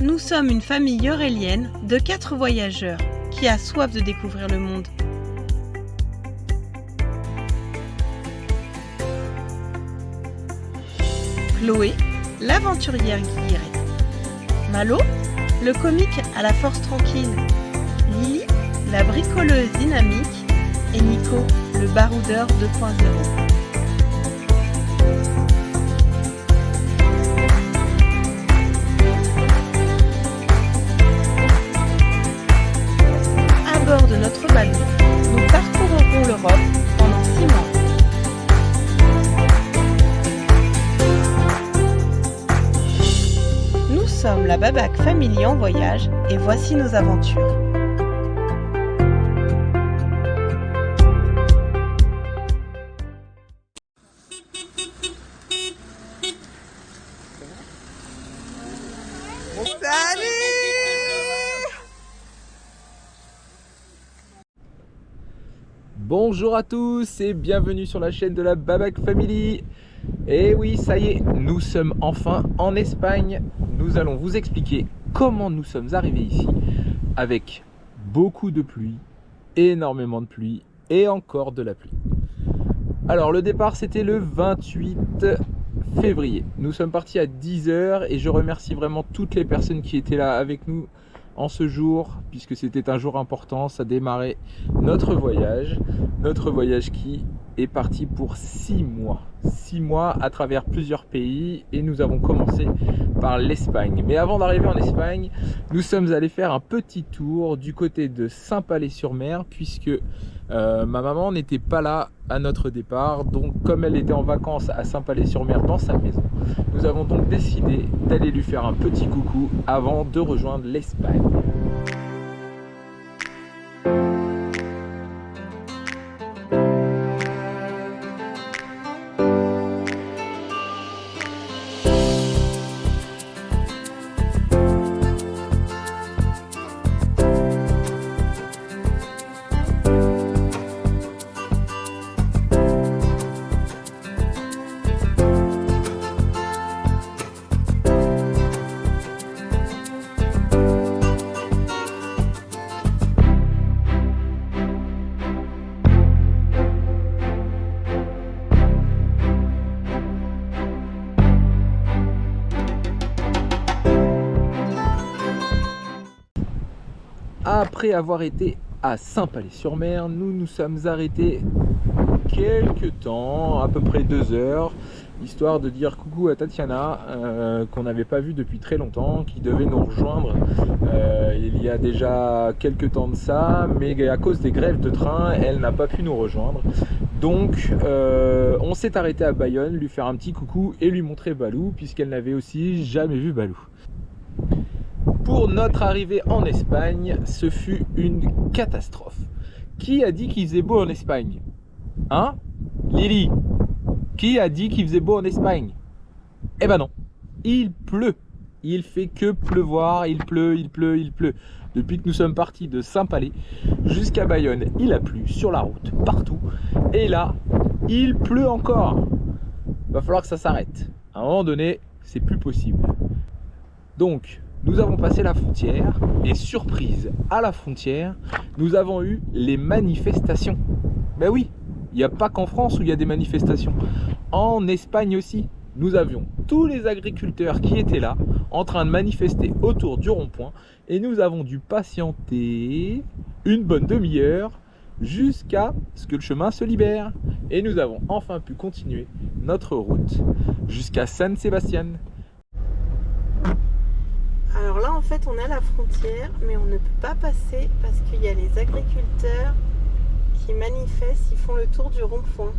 Nous sommes une famille yorélienne de 4 voyageurs qui a soif de découvrir le monde. Chloé, l'aventurière guillerette. Malo, le comique à la force tranquille. Lily, la bricoleuse dynamique. Et Nico, le baroudeur 2.0. À bord de notre ballon, nous parcourrons l'Europe pendant 6 mois. Nous sommes la Babac Family en voyage et voici nos aventures. Bonjour à tous et bienvenue sur la chaîne de la Babac Family. Et oui, ça y est, nous sommes enfin en Espagne. Nous allons vous expliquer comment nous sommes arrivés ici avec beaucoup de pluie, énormément de pluie et encore de la pluie. Alors le départ c'était le 28 février. Nous sommes partis à 10 h et je remercie vraiment toutes les personnes qui étaient là avec nous en ce jour, puisque c'était un jour important. Ça démarrait notre voyage qui est parti pour 6 mois. 6 mois à travers plusieurs pays et nous avons commencé par l'Espagne. Mais avant d'arriver en Espagne, nous sommes allés faire un petit tour du côté de Saint-Palais-sur-Mer, puisque ma maman n'était pas là à notre départ. Donc comme elle était en vacances à Saint-Palais-sur-Mer dans sa maison, nous avons donc décidé d'aller lui faire un petit coucou avant de rejoindre l'Espagne. Après avoir été à Saint-Palais-sur-Mer, nous nous sommes arrêtés quelques temps, à peu près 2 heures, histoire de dire coucou à Tatiana, qu'on n'avait pas vu depuis très longtemps, qui devait nous rejoindre il y a déjà quelques temps de ça, mais à cause des grèves de train, elle n'a pas pu nous rejoindre. Donc on s'est arrêté à Bayonne, lui faire un petit coucou et lui montrer Balou, puisqu'elle n'avait aussi jamais vu Balou. Pour notre arrivée en Espagne, ce fut une catastrophe. Qui a dit qu'il faisait beau en Espagne? Hein? Lily? Qui a dit qu'il faisait beau en Espagne? Eh ben non, il pleut. Il fait que pleuvoir, il pleut. Depuis que nous sommes partis de Saint-Palais jusqu'à Bayonne, il a plu sur la route, partout. Et là, il pleut encore. Va falloir que ça s'arrête. À un moment donné, c'est plus possible. Donc, nous avons passé la frontière et surprise, à la frontière, nous avons eu les manifestations. Ben oui, il n'y a pas qu'en France où il y a des manifestations. En Espagne aussi, nous avions tous les agriculteurs qui étaient là, en train de manifester autour du rond-point, et nous avons dû patienter une bonne demi-heure jusqu'à ce que le chemin se libère. Et nous avons enfin pu continuer notre route jusqu'à San Sebastián. Alors là en fait on est à la frontière mais on ne peut pas passer parce qu'il y a les agriculteurs qui manifestent, ils font le tour du rond-point.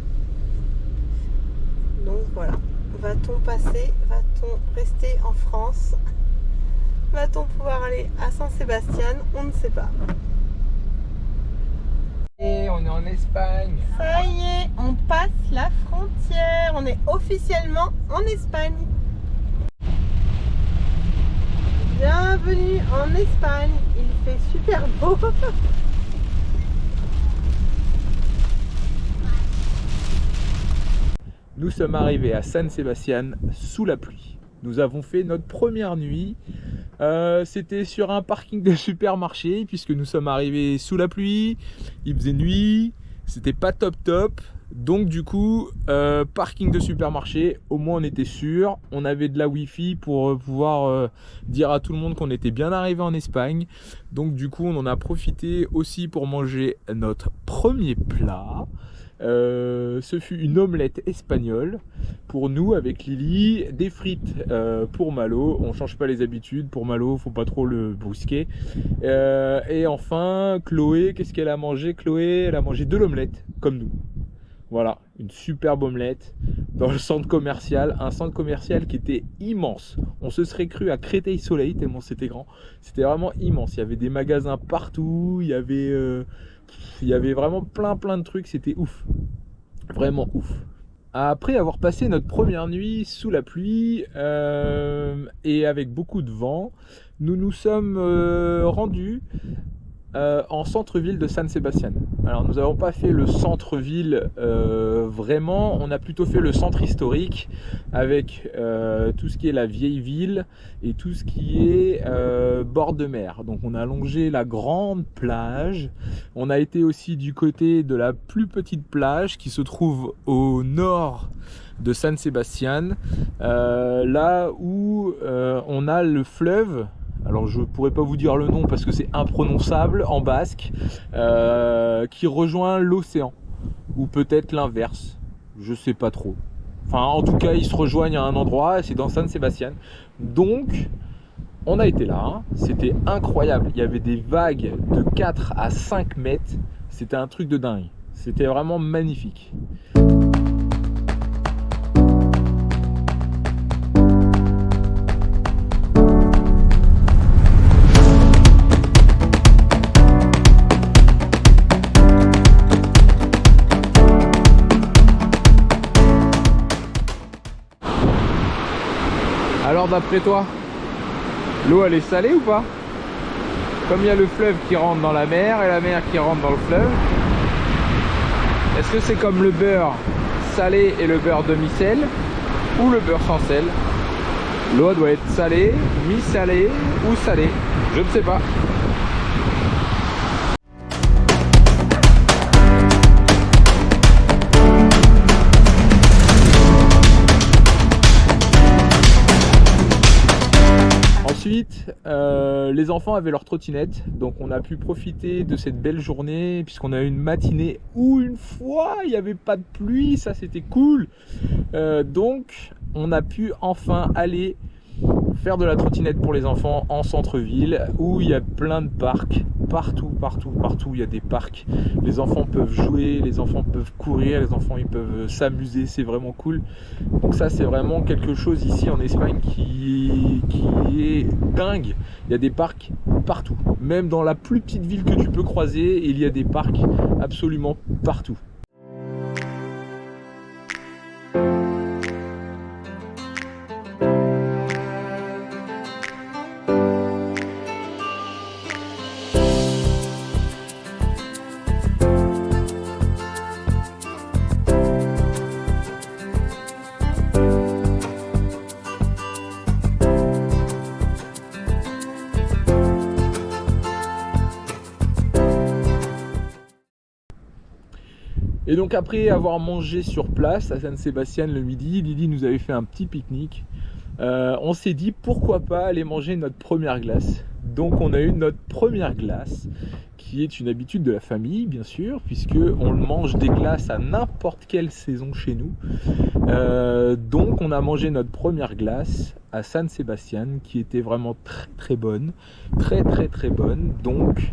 Donc voilà, va-t-on passer, va-t-on rester en France, va-t-on pouvoir aller à Saint-Sébastien, on ne sait pas. Et on est en Espagne. Ça y est, on passe la frontière, on est officiellement en Espagne. Bienvenue en Espagne, il fait super beau. Nous sommes arrivés à San Sebastián sous la pluie. nous avons fait notre première nuit. C'était sur un parking de supermarché puisque nous sommes arrivés sous la pluie, il faisait nuit, c'était pas top. Donc du coup, parking de supermarché, au moins on était sûr, on avait de la wifi pour pouvoir dire à tout le monde qu'on était bien arrivé en Espagne. Donc du coup on en a profité aussi pour manger notre premier plat. Ce fut une omelette espagnole pour nous avec Lily, des frites pour Malo, on change pas les habitudes, pour Malo faut pas trop le brusquer, et enfin Chloé, qu'est-ce qu'elle a mangé? Chloé, elle a mangé de l'omelette comme nous. Voilà, une superbe omelette dans le centre commercial, un centre commercial qui était immense. On se serait cru à Créteil-Soleil tellement c'était grand. C'était vraiment immense. Il y avait des magasins partout, il y avait vraiment plein de trucs. C'était ouf, vraiment ouf. Après avoir passé notre première nuit sous la pluie et avec beaucoup de vent, nous nous sommes rendus en centre-ville de San Sebastián. Alors nous n'avons pas fait le centre-ville vraiment, on a plutôt fait le centre historique avec tout ce qui est la vieille ville et tout ce qui est bord de mer. Donc on a longé la grande plage, on a été aussi du côté de la plus petite plage qui se trouve au nord de San Sebastián, là où on a le fleuve. Alors je pourrais pas vous dire le nom parce que c'est imprononçable en basque, qui rejoint l'océan, ou peut-être l'inverse, je sais pas trop. Enfin en tout cas ils se rejoignent à un endroit, c'est dans San Sebastián. Donc on a été là, hein. C'était incroyable, il y avait des vagues de 4 à 5 mètres, c'était un truc de dingue, c'était vraiment magnifique. Alors d'après toi, l'eau elle est salée ou pas? Comme il y a le fleuve qui rentre dans la mer et la mer qui rentre dans le fleuve, est-ce que c'est comme le beurre salé et le beurre demi-sel ou le beurre sans sel? L'eau doit être salée, mi-salée ou salée, je ne sais pas. Ensuite, les enfants avaient leur trottinette, donc on a pu profiter de cette belle journée puisqu'on a eu une matinée où une fois il n'y avait pas de pluie, ça c'était cool. Donc on a pu enfin aller faire de la trottinette pour les enfants en centre-ville où il y a plein de parcs, partout il y a des parcs. Les enfants peuvent jouer, les enfants peuvent courir, les enfants ils peuvent s'amuser, c'est vraiment cool. Donc ça c'est vraiment quelque chose ici en Espagne qui est dingue. Il y a des parcs partout, même dans la plus petite ville que tu peux croiser, il y a des parcs absolument partout. Et donc après avoir mangé sur place à San Sebastián le midi, Lily nous avait fait un petit pique-nique. On s'est dit pourquoi pas aller manger notre première glace. Donc on a eu notre première glace, qui est une habitude de la famille bien sûr, puisque on mange des glaces à n'importe quelle saison chez nous. Donc on a mangé notre première glace à San Sebastián, qui était vraiment très bonne, très bonne. Donc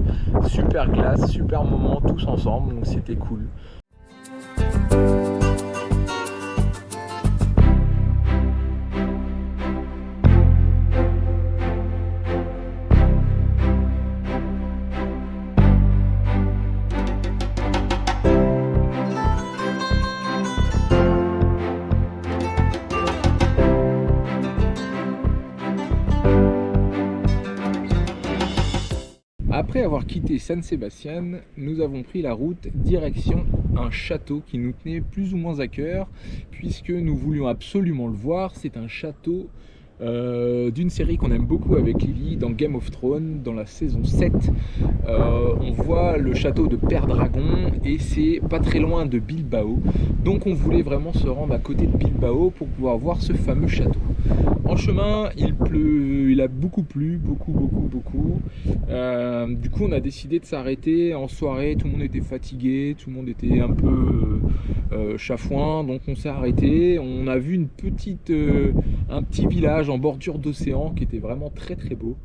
super glace, super moment tous ensemble, donc c'était cool. Après avoir quitté San Sebastián, nous avons pris la route direction un château qui nous tenait plus ou moins à cœur, puisque nous voulions absolument le voir. C'est un château d'une série qu'on aime beaucoup avec Lily dans Game of Thrones, dans la saison 7. On voit le château de Père Dragon et c'est pas très loin de Bilbao. Donc on voulait vraiment se rendre à côté de Bilbao pour pouvoir voir ce fameux château. En chemin, il pleut, il a beaucoup plu, beaucoup. Du coup, on a décidé de s'arrêter en soirée. Tout le monde était fatigué, tout le monde était un peu chafouin, donc on s'est arrêté. On a vu un petit village en bordure d'océan qui était vraiment très beau.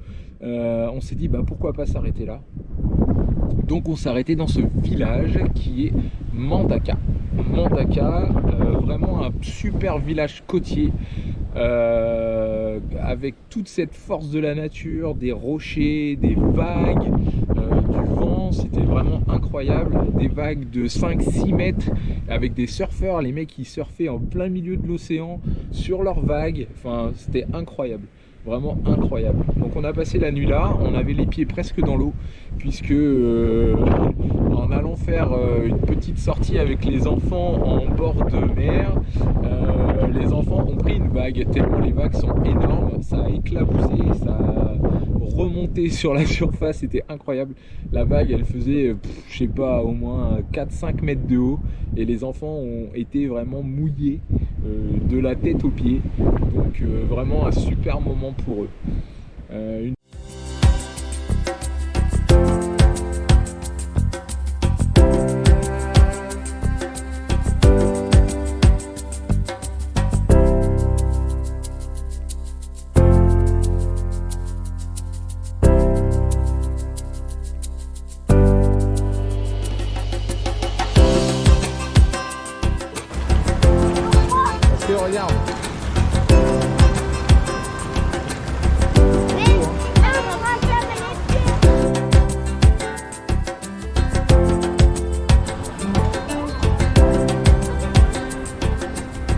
On s'est dit pourquoi pas s'arrêter là. Donc on s'est arrêté dans ce village qui est Mandaka. Vraiment un super village côtier avec toute cette force de la nature, des rochers, des vagues, du vent, c'était vraiment incroyable. Des vagues de 5-6 mètres avec des surfeurs, les mecs qui surfaient en plein milieu de l'océan sur leurs vagues, enfin c'était incroyable. Vraiment incroyable. Donc on a passé la nuit là, on avait les pieds presque dans l'eau puisque en allant faire une petite sortie avec les enfants en bord de mer, les enfants ont pris une vague tellement les vagues sont énormes, ça a éclaboussé, ça a remonté sur la surface, c'était incroyable. La vague elle faisait je sais pas au moins 4-5 mètres de haut et les enfants ont été vraiment mouillés de la tête aux pieds, donc vraiment un super moment pour eux. Regarde.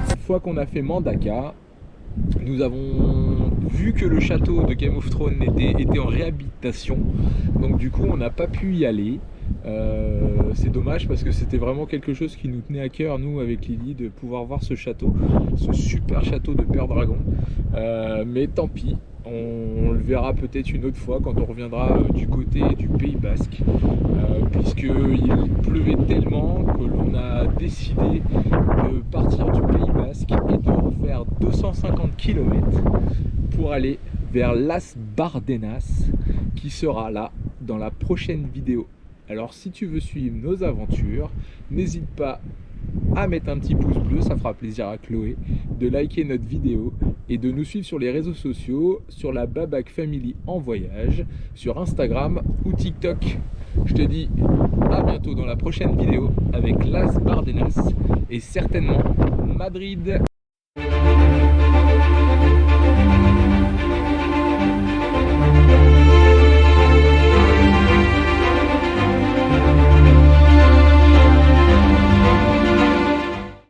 Une fois qu'on a fait Mandaka, nous avons vu que le château de Game of Thrones était en réhabilitation, donc du coup on n'a pas pu y aller. C'est dommage parce que c'était vraiment quelque chose qui nous tenait à cœur, nous avec Lily, de pouvoir voir ce château, ce super château de Père Dragon, mais tant pis, on le verra peut-être une autre fois quand on reviendra du côté du Pays Basque, puisqu'il pleuvait tellement que l'on a décidé de partir du Pays Basque et de refaire 250 km pour aller vers Las Bardenas, qui sera là dans la prochaine vidéo. Alors si tu veux suivre nos aventures, n'hésite pas à mettre un petit pouce bleu, ça fera plaisir à Chloé, de liker notre vidéo et de nous suivre sur les réseaux sociaux, sur la Babac Family en voyage, sur Instagram ou TikTok. Je te dis à bientôt dans la prochaine vidéo avec Las Bardenas et certainement Madrid.